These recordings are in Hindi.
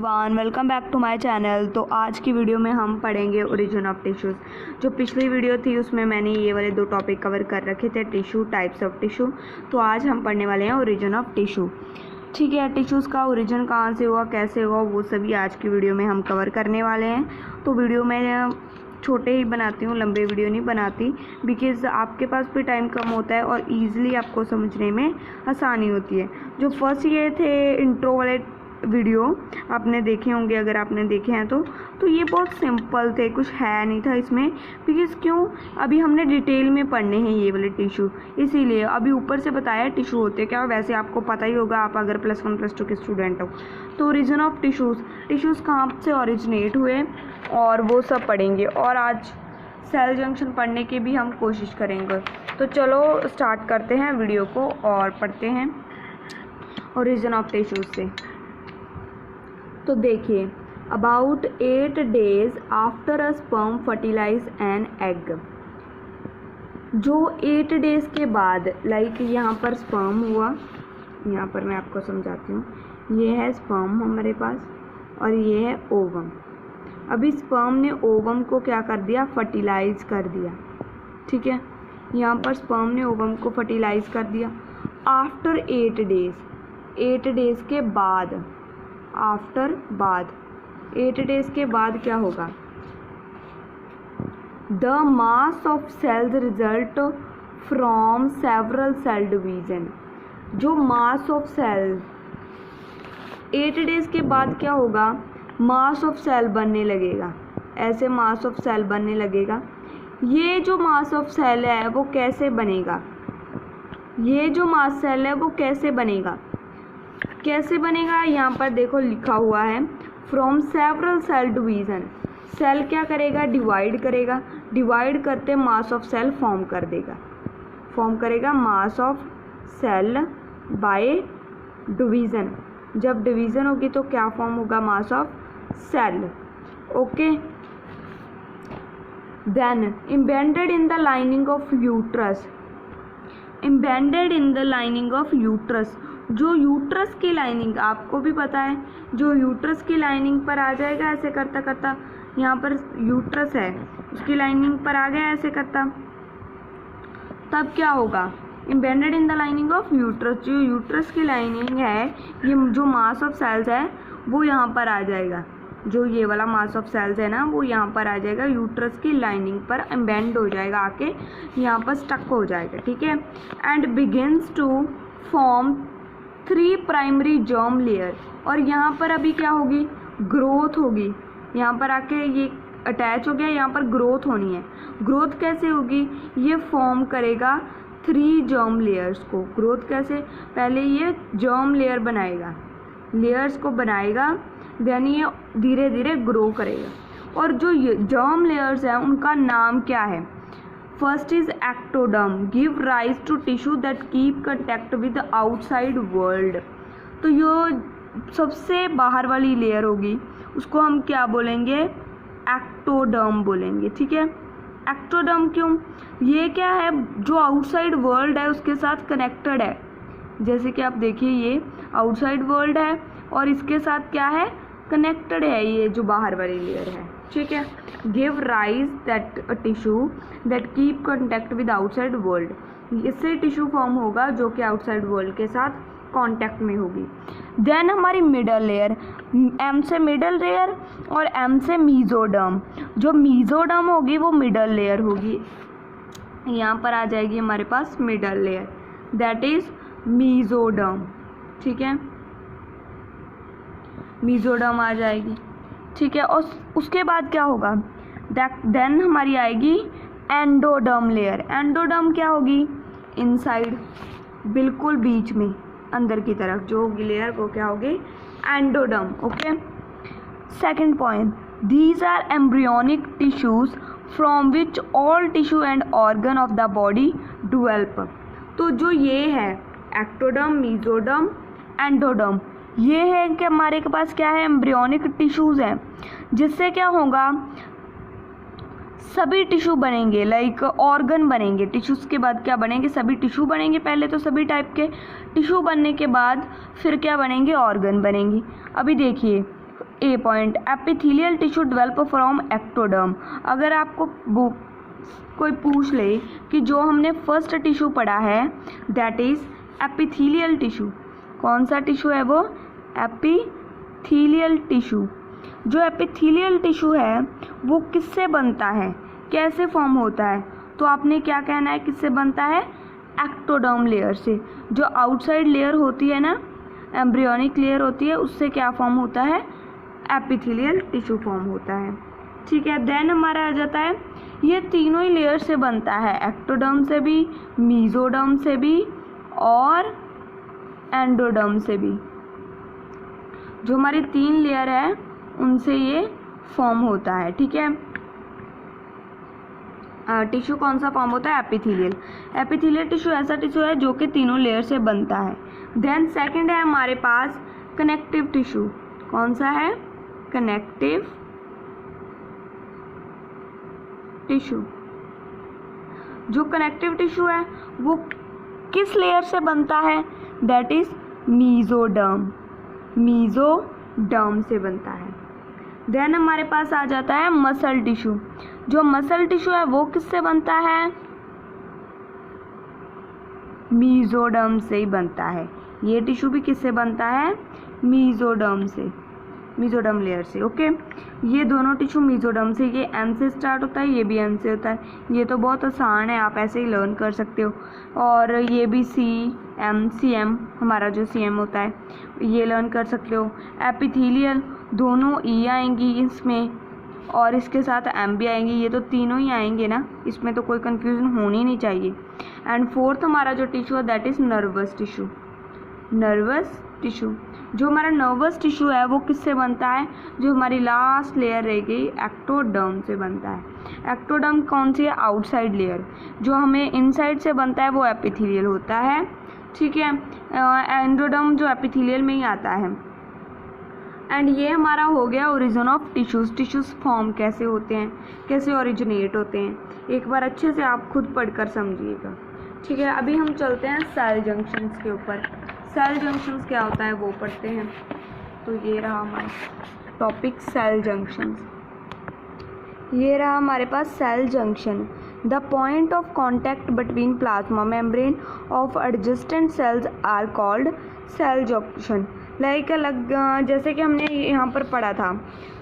Everyone, welcome back to my channel. तो आज की वीडियो में हम पढ़ेंगे ओरिजिन ऑफ टिश्यूज़। जो पिछली वीडियो थी उसमें मैंने ये वाले दो टॉपिक कवर कर रखे थे, टिश्यू, टाइप्स ऑफ टिश्यू। तो आज हम पढ़ने वाले हैं ओरिजिन ऑफ टिश्यू। ठीक है, टिश्यूज़ का ओरिजिन कहाँ से हुआ, कैसे हुआ, वो सभी आज की वीडियो में हम कवर करने वाले हैं। तो वीडियो में छोटे ही बनाती हूँ, लंबे वीडियो नहीं बनाती, बिकॉज़ आपके पास भी टाइम कम होता है और ईज़िली आपको समझने में आसानी होती है। जो फर्स्ट ये थे इंट्रो वाले वीडियो आपने देखे होंगे, अगर आपने देखे हैं तो ये बहुत सिंपल थे, कुछ है नहीं था इसमें। बिकॉज़ क्यों, अभी हमने डिटेल में पढ़ने हैं ये वाले टिश्यू, इसीलिए अभी ऊपर से बताया टिश्यू होते क्या। वैसे आपको पता ही होगा, आप अगर +1 +2 के स्टूडेंट हो। तो ओरिजिन ऑफ टिश्यूज़ कहाँ से ओरिजिनेट हुए और वो सब पढ़ेंगे। और आज सेल जंक्शन पढ़ने की भी हम कोशिश करेंगे। तो चलो स्टार्ट करते हैं वीडियो को और पढ़ते हैं ओरिजिन ऑफ टिश्यूज़ से। तो देखिए, about 8 days after a sperm fertilize an egg. जो 8 days के बाद, लाइक यहाँ पर स्पर्म हुआ, यहाँ पर मैं आपको समझाती हूँ। ये है स्पर्म हमारे पास और ये है ओवम। अभी स्पर्म ने ओवम को क्या कर दिया, फर्टिलाइज कर दिया। ठीक है, यहाँ पर स्पर्म ने ओवम को फर्टिलाइज कर दिया। आफ्टर 8 days, 8 days के बाद, आफ्टर बाद 8 days के बाद क्या होगा, the mass of cells result from several cell division. जो मास ऑफ सेल 8 days के बाद क्या होगा, मास ऑफ सेल बनने लगेगा। ऐसे मास ऑफ सेल बनने लगेगा। ये जो मास ऑफ सेल है वो कैसे बनेगा, ये जो मास सेल है वो कैसे बनेगा, कैसे बनेगा, यहाँ पर देखो लिखा हुआ है, from several cell division. Cell क्या करेगा, डिवाइड करेगा, डिवाइड करते मास ऑफ सेल फॉर्म कर देगा, फॉर्म करेगा mass of cell by division. जब डिवीज़न होगी तो क्या फॉर्म होगा, mass of cell. Okay, then embedded in the lining of uterus, embedded in the lining of uterus. जो यूट्रस की लाइनिंग, आपको भी पता है, जो यूट्रस की लाइनिंग पर आ जाएगा ऐसे करता करता, यहाँ पर यूट्रस है उसकी लाइनिंग पर आ गया ऐसे करता, तब क्या होगा, embedded in the lining of uterus. जो यूट्रस की लाइनिंग है, ये जो मास ऑफ सेल्स है वो यहाँ पर आ जाएगा। जो ये वाला मास ऑफ सेल्स है ना, वो यहाँ पर आ जाएगा, यूट्रस की लाइनिंग पर एम्बेड हो जाएगा, आके यहाँ पर स्टक हो जाएगा। ठीक है, and begins to form 3 primary germ layer. और यहाँ पर अभी क्या होगी, ग्रोथ होगी। यहाँ पर आके ये अटैच हो गया, यहाँ पर ग्रोथ होनी है। ग्रोथ कैसे होगी, ये फॉर्म करेगा 3 जर्म लेयर्स को। ग्रोथ कैसे, पहले ये जर्म लेयर बनाएगा, लेयर्स को बनाएगा, देन ये धीरे धीरे ग्रो करेगा। और जो ये जर्म लेयर्स हैं उनका नाम क्या है, first is ectoderm, give rise to tissue that keep contact with outside world. तो ये सबसे बाहर वाली लेयर होगी, उसको हम क्या बोलेंगे, एक्टोडर्म बोलेंगे। ठीक है, एक्टोडर्म क्यों, ये क्या है, जो आउटसाइड वर्ल्ड है उसके साथ कनेक्टेड है। जैसे कि आप देखिए, ये आउटसाइड वर्ल्ड है और इसके साथ क्या है, कनेक्टेड है, ये जो बाहर वाली लेयर है। ठीक है, give rise that tissue that keep contact with outside world. इससे टिश्यू फॉर्म होगा जो कि आउटसाइड वर्ल्ड के साथ कांटेक्ट में होगी। देन हमारी मिडल लेयर, एम से मिडल लेयर और एम से मीजोडर्म। जो मीजोडर्म होगी वो मिडल लेयर होगी, यहाँ पर आ जाएगी हमारे पास middle layer, that is mesoderm. ठीक है, मीजोडर्म आ जाएगी। ठीक है, और उसके बाद क्या होगा, देन हमारी आएगी एंडोडर्म लेयर। एंडोडर्म क्या होगी, इनसाइड, बिल्कुल बीच में अंदर की तरफ जो होगी लेयर, को क्या होगी, endoderm. Okay, second point, these are embryonic tissues from which all tissue and organ of the body develop. तो जो ये है एक्टोडर्म, मीजोडर्म, एंडोडर्म, ये है कि हमारे के पास क्या है, एम्ब्रियोनिक टिश्यूज़ हैं, जिससे क्या होगा, सभी टिश्यू बनेंगे, लाइक ऑर्गन बनेंगे। टिश्यूज़ के बाद क्या बनेंगे, सभी टिश्यू बनेंगे। पहले तो सभी टाइप के टिश्यू बनने के बाद फिर क्या बनेंगे, ऑर्गन बनेंगे। अभी देखिए, A point, epithelial tissue develop from ectoderm. अगर आपको कोई पूछ ले कि जो हमने फर्स्ट टिश्यू पढ़ा है दैट इज एपिथेलियल टिश्यू, कौन सा टिश्यू है वो? Epithelial tissue. जो एपिथेलियल टिश्यू है वो किससे बनता है, कैसे फॉर्म होता है? तो आपने क्या कहना है, किससे बनता है? एक्टोडर्म लेयर से। जो आउटसाइड लेयर होती है ना, एम्ब्रियोनिक लेयर होती है, उससे क्या फॉर्म होता है? एपिथेलियल टिश्यू फॉर्म होता है। ठीक है, देन हमारा आ जाता है ये तीनों ही लेयर से बनता है, एक्टोडर्म से भी, मेसोडर्म से भी और एंडोडर्म से भी। जो हमारी 3 लेयर है उनसे ये फॉर्म होता है। ठीक है, टिश्यू कौन सा फॉर्म होता है? एपिथेलियल। एपिथेलियल टिश्यू ऐसा टिश्यू है जो कि तीनों लेयर से बनता है। देन सेकंड है हमारे पास कनेक्टिव टिश्यू। कौन सा है? Connective tissue. जो कनेक्टिव टिश्यू है वो किस लेयर से बनता है? That is mesoderm. मेसोडर्म से बनता है। देन हमारे पास आ जाता है मसल टिश्यू। जो मसल टिश्यू है वो किससे बनता है? मेसोडर्म से ही बनता है। ये टिश्यू भी किससे बनता है? मेसोडर्म से, मेसोडर्म लेयर से। ओके, ये दोनों टिश्यू मेसोडर्म से, ये एम से स्टार्ट होता है, ये भी एम से होता है। ये तो बहुत आसान है, आप ऐसे ही लर्न कर सकते हो। और ये भी सी एम हमारा जो सी एम होता है ये लर्न कर सकते हो। एपिथेलियल दोनों ई आएंगी इसमें और इसके साथ एम भी आएंगी, ये तो तीनों ही आएंगे ना, इसमें तो कोई कन्फ्यूजन होनी नहीं चाहिए। एंड फोर्थ हमारा जो टिश्यू है that is nervous tissue. Nervous tissue, जो हमारा नर्वस टिश्यू है वो किससे बनता है? जो हमारी लास्ट लेयर रह गई एक्टोडर्म से बनता है। एक्टोडर्म कौन सी है? Outside layer. जो हमें इनसाइड से बनता है वो एपिथेलियल होता है। ठीक है, एंडोडर्म जो एपिथेलियल में ही आता है। एंड ये हमारा हो गया origin of tissues. Tissues form कैसे होते हैं, कैसे ओरिजिनेट होते हैं, एक बार अच्छे से आप खुद पढ़कर समझिएगा। ठीक है, अभी हम चलते हैं सेल जंक्शंस के ऊपर। सेल जंक्शंस क्या होता है वो पढ़ते हैं। तो ये रहा हमारा टॉपिक सेल जंक्शंस। ये रहा हमारे पास cell junction. The point of contact between plasma membrane of adjacent cells are called cell junction. Like अलग, जैसे कि हमने यहाँ पर पढ़ा था,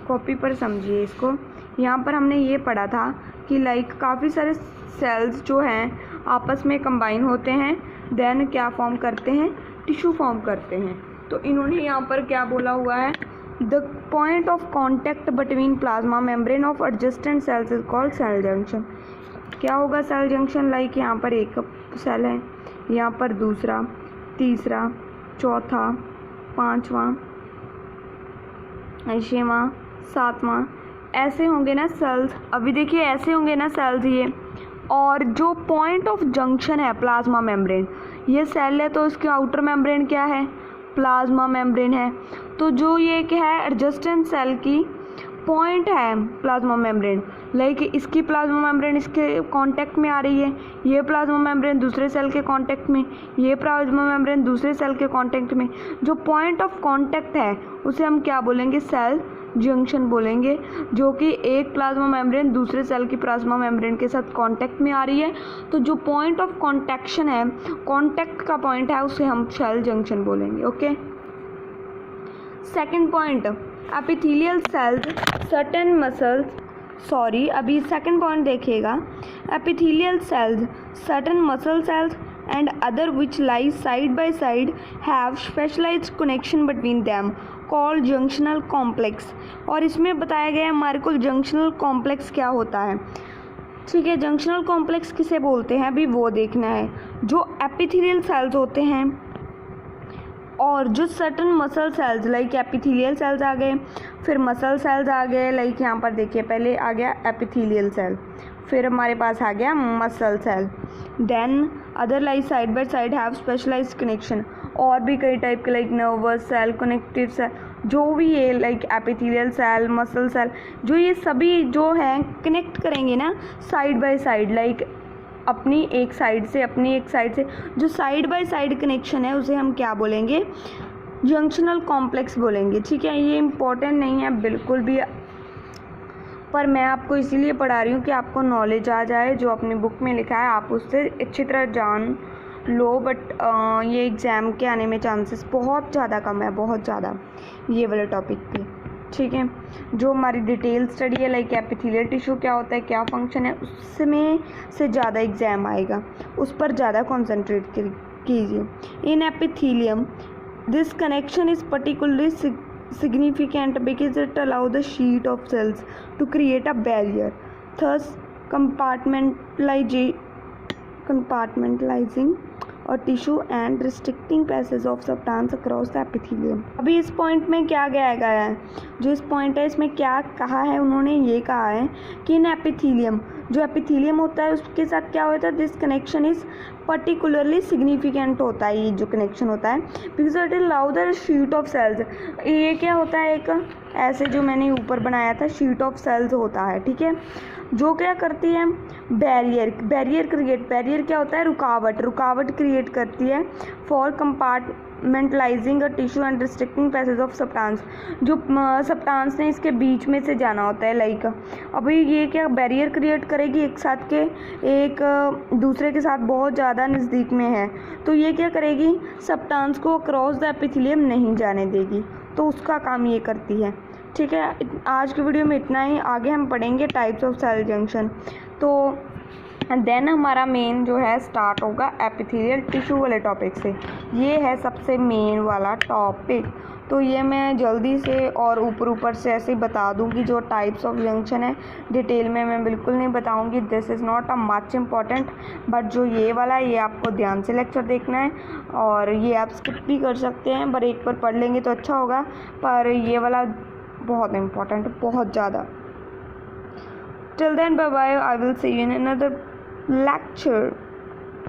कॉपी पर समझिए इसको। यहाँ पर हमने ये पढ़ा था कि लाइक काफ़ी सारे सेल्स जो हैं आपस में कंबाइन होते हैं, देन क्या फॉर्म करते हैं? टिश्यू फॉर्म करते हैं। तो इन्होंने यहाँ पर क्या बोला हुआ है? The point of contact between plasma membrane of adjacent cells is called cell junction. क्या होगा सेल जंक्शन? लाइक यहाँ पर एक सेल है, यहाँ पर दूसरा, तीसरा, चौथा, पांचवा, छठवां, सातवां, ऐसे होंगे ना सेल्स। अभी देखिए ऐसे होंगे ना सेल्स ये। और जो पॉइंट ऑफ जंक्शन है प्लाज्मा मेम्ब्रेन, ये सेल है तो इसके आउटर मेम्ब्रेन क्या है? प्लाज्मा मेम्ब्रेन है। तो जो ये क्या है? एडजेसेंट सेल की पॉइंट है प्लाज्मा मेम्ब्रेन। लाइक इसकी प्लाज्मा मेम्ब्रेन इसके कांटेक्ट में आ रही है, ये प्लाज्मा मेम्ब्रेन दूसरे सेल के कांटेक्ट में, ये प्लाज्मा मेम्ब्रेन दूसरे सेल के कांटेक्ट में। जो पॉइंट ऑफ कांटेक्ट है उसे हम क्या बोलेंगे? सेल जंक्शन बोलेंगे। जो कि एक प्लाज्मा मेम्ब्रेन दूसरे सेल की प्लाज्मा मेम्ब्रेन के साथ कांटेक्ट में आ रही है, तो जो पॉइंट ऑफ कॉन्टैक्शन है, कांटेक्ट का पॉइंट है, उसे हम सेल जंक्शन बोलेंगे। Okay, second point, epithelial cells certain muscles, sorry अभी सेकंड पॉइंट देखिएगा। Epithelial cells certain muscle cells and other which lie side by side have specialized connection between them called junctional complex। और इसमें बताया गया है हमारे को जंक्शनल कॉम्प्लेक्स क्या होता है। ठीक है, जंक्शनल कॉम्प्लेक्स किसे बोलते हैं अभी वो देखना है। जो एपिथेलियल सेल्स होते हैं और जो certain muscle cells, like epithelial cells आ गए, फिर मसल सेल्स आ गए। लाइक यहाँ पर देखिए पहले आ गया एपिथेलियल सेल, फिर हमारे पास आ गया muscle cell, then other like side by side have specialised connection. और भी कई टाइप के like nervous cell, connective cell, जो भी है like epithelial cell, muscle cell, जो ये सभी जो हैं कनेक्ट करेंगे ना साइड बाय साइड, लाइक अपनी एक साइड से अपनी एक साइड से। जो साइड बाय साइड कनेक्शन है उसे हम क्या बोलेंगे? जंक्शनल कॉम्प्लेक्स बोलेंगे, ठीक है। ये इम्पोर्टेंट नहीं है बिल्कुल भी, पर मैं आपको इसीलिए पढ़ा रही हूँ कि आपको नॉलेज आ जाए, जो अपनी बुक में लिखा है आप उससे अच्छी तरह जान लो। बट ये एग्ज़ाम के आने में चांसेस बहुत ज़्यादा कम है, बहुत ज़्यादा, ये वाले टॉपिक पे, ठीक है। जो हमारी डिटेल स्टडी है लाइक एपिथेलियल टिश्यू क्या होता है, क्या फंक्शन है, उसमें से ज़्यादा एग्ज़ाम आएगा, उस पर ज़्यादा कॉन्सेंट्रेट कीजिए। In epithelium this connection is particularly significant because it allows the sheet of cells to create a barrier, thus compartmentalizing और tissue and restricting passage of substance across the epithelium. अभी इस पॉइंट में क्या गया है, जो इस पॉइंट है इसमें क्या कहा है उन्होंने, ये कहा है कि इन एपिथेलियम, जो एपिथेलियम होता है उसके साथ क्या होता है, this connection is particularly significant होता है, ये जो कनेक्शन होता है, because it allow the sheet of cells. ये क्या होता है, एक ऐसे जो मैंने ऊपर बनाया था शीट ऑफ सेल्स होता है, ठीक है, जो क्या करती है, बैरियर क्या होता है, रुकावट क्रिएट करती है for compartmentalising a tissue and restricting passage of substance. जो सब्सटेंस ने इसके बीच में से जाना होता है, लाइक अभी ये क्या बैरियर क्रिएट करेगी, एक साथ के एक दूसरे के साथ बहुत ज़्यादा नज़दीक में है, तो ये क्या करेगी, सब्सटेंस को अक्रॉस द एपिथेलियम नहीं जाने देगी, तो उसका काम ये करती है, ठीक है। आज की वीडियो में इतना ही, आगे हम पढ़ेंगे टाइप्स ऑफ सेल जंक्शन, तो देन हमारा मेन जो है स्टार्ट होगा एपिथेलियल टिश्यू वाले टॉपिक से। ये है सबसे मेन वाला टॉपिक, तो ये मैं जल्दी से और ऊपर से ऐसे ही बता दूंगी। जो टाइप्स ऑफ जंक्शन है डिटेल में मैं बिल्कुल नहीं बताऊंगी, this is not a much important, but जो ये वाला है ये आपको ध्यान से लेक्चर देखना है, और ये आप स्किप भी कर सकते हैं, पर एक बार पढ़ लेंगे तो अच्छा होगा, पर ये वाला बहुत इम्पॉर्टेंट, बहुत ज़्यादा। Till then bye bye, I will see you in another lecture.